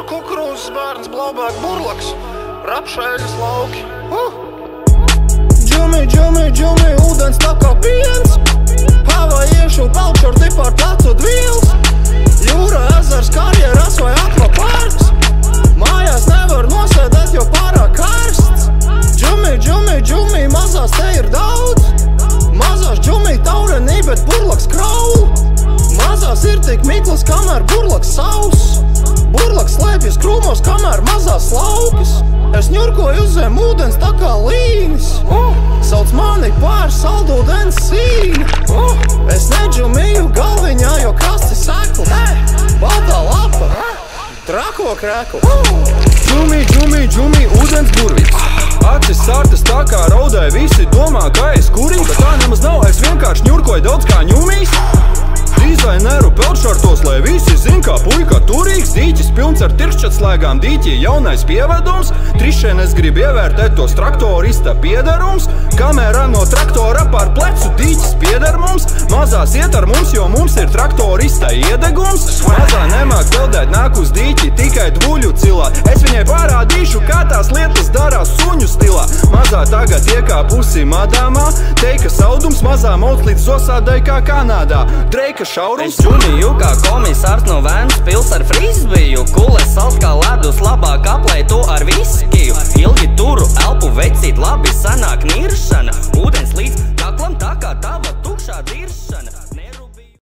Kukurūzas bērns, blaubāk burlaks, rapšēļas lauki. Džumi, džumi, džumi, ūdens tā kā piens. Havajiešu pelčorti pār plecu dvīls. Jūra, ezers, karjeras vai akvapārks. Mājās nevar nosēdēt, jo pārāk karsts. Džumi, džumi, džumi, mazās te ir daudz. Mazās džumi taurenī, bet burlaks kraul. Mazās ir tik miklas, kamēr burlaks sauss. Burlaks slēpjas krūmos, kamēr mazās laukis. Es ņurkoju uz zem ūdens tā kā līnis. Sauc mani pār saldūdens sīni. Es nedžumīju galviņā, jo krasti sekls. Baltā lapa, trako kreku. Džumi, džumi, džumi, ūdens burvīts. Acis sārtas tā kā raudē, visi domā, ka es kurī, bet tā nemaz nav, es vienkārši ņurkoju daudz kā ņumīs. Dizaineru peltšortos, lai visi zin, kā puika turīgs. Dīķis pilns ar tirkšķatslēgām, dīķī jaunais pievedums. Trišien es gribu ievērtēt tos traktorista piederums. Kamera no traktora pār plecu, dīķis pieder mums. Mazās iet ar mums, jo mums ir traktorista iedegums. Mazā nemāk peldēt, nāk uz dīķi, tikai dvuļu cilāt. Es viņai parādīšu, kā tās lietas darās suņu stilā. Mazā tagad iekāpusi madāmā, teika saudums, mazā mauc līdz zosādai kā Kanādā. Dreika šaurums. Es džumīju kā komisārs no Vēncpils ar frisbiju. Kules sals kā ledus, labāk aplēj to ar viskiju. Ilgi turu elpu vecīt, labi sanāk niršana.